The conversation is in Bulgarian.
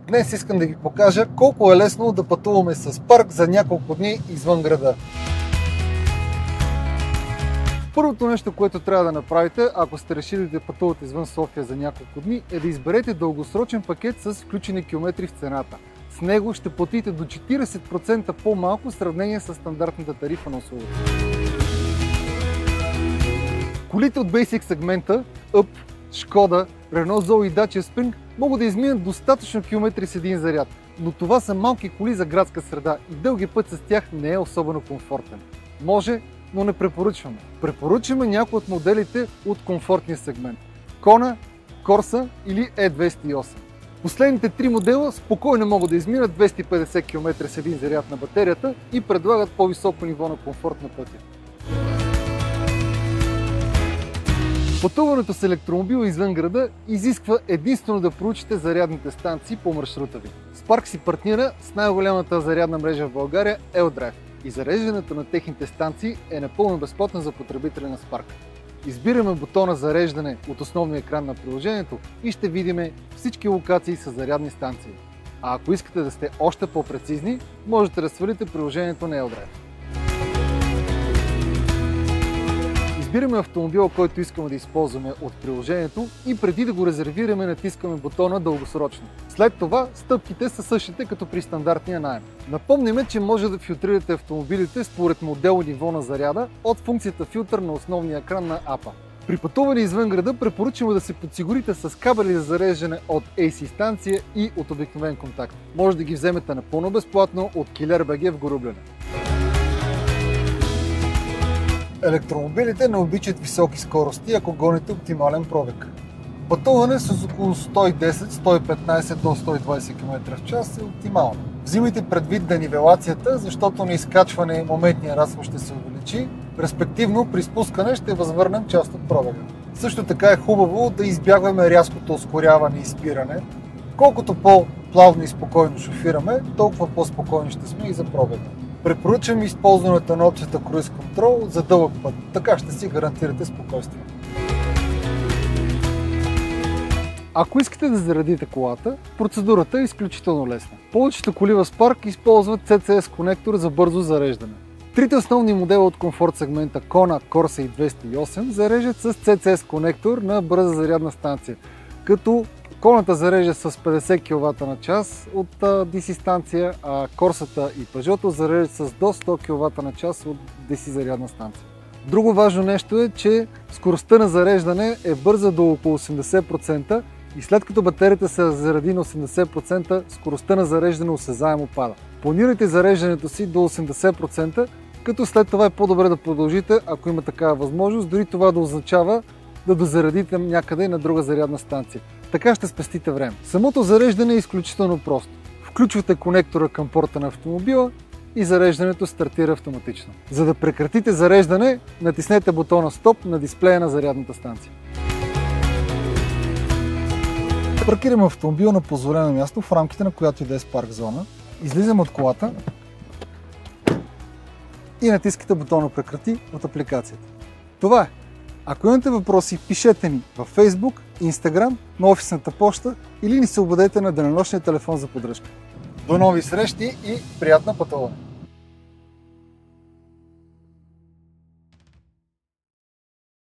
Днес искам да ви покажа колко е лесно да пътуваме с парк за няколко дни извън града. Първото нещо, което трябва да направите, ако сте решили да пътувате извън София за няколко дни, е да изберете дългосрочен пакет с включени километри в цената. С него ще платите до 40% по-малко в сравнение с стандартната тарифа на услугата. Колите от Basic сегмента UP, Шкода, Renault Zoe и Dacia Spring могат да изминат достатъчно километри с един заряд, но това са малки коли за градска среда и дълги път с тях не е особено комфортен. Може, но не препоръчваме. Препоръчваме някои от моделите от комфортния сегмент – Kona, Corsa или E208. Последните три модела спокойно могат да изминат 250 км с един заряд на батерията и предлагат по-високо ниво на комфорт на пътя. Пътуването с електромобил извън града изисква единствено да проучите зарядните станции по маршрута ви. Spark си партнира с най-голямата зарядна мрежа в България L-Drive и зареждането на техните станции е напълно безплатно за потребителя на Spark. Избираме бутона зареждане от основния екран на приложението и ще видим всички локации с зарядни станции. А ако искате да сте още по-прецизни, можете да свалите приложението на L-Drive. Избираме автомобила, който искаме да използваме от приложението и преди да го резервираме, натискаме бутона дългосрочно. След това стъпките са същите като при стандартния наем. Напомняме, че може да филтрирате автомобилите според модел и ниво на заряда от функцията филтър на основния екран на апа. При пътуване извън града препоръчваме да се подсигурите с кабели за зареждане от AC станция и от обикновен контакт. Може да ги вземете напълно безплатно от Killer.bg в Горубляне. Електромобилите не обичат високи скорости, ако гоните оптимален пробег. Пътуване с около 110-115 до 120 км в час е оптимално. Взимайте предвид денивелацията, защото на изкачване моментният разход ще се увеличи, респективно при спускане ще възвърнем част от пробега. Също така е хубаво да избягваме рязкото ускоряване и спиране. Колкото по-плавно и спокойно шофираме, толкова по-спокойни ще сме и за пробега. Препоръчвам използването на опцията Cruise Control за дълъг път, така ще си гарантирате спокойствие. Ако искате да заредите колата, процедурата е изключително лесна. Повечето коли в Spark използват CCS конектор за бързо зареждане. Трите основни модела от комфорт сегмента Kona, Corsa и 208 зареждат с CCS конектор на бърза зарядна станция, като Коната зарежда с 50 кВт на час от DC станция, а Корсата и Peugeot зареждат с до 100 кВт на час от DC зарядна станция. Друго важно нещо е, че скоростта на зареждане е бърза до около 80% и след като батерията се заради на 80%, скоростта на зареждане осезаемо пада. Планирайте зареждането си до 80%, като след това е по-добре да продължите, ако има такава възможност, дори това да означава да дозаредите някъде на друга зарядна станция. Така ще спестите време. Самото зареждане е изключително просто. Включвате конектора към порта на автомобила и зареждането стартира автоматично. За да прекратите зареждане, натиснете бутона Стоп на дисплея на зарядната станция. Паркираме автомобил на позволено място в рамките на която и да е Spark зона. Излизаме от колата и натискате бутона Прекрати от апликацията. Това е! Ако имате въпроси, пишете ни във Facebook, Instagram, на офисната поща или ни се обадете на денонощния телефон за поддръжка. До нови срещи и приятно пътуване!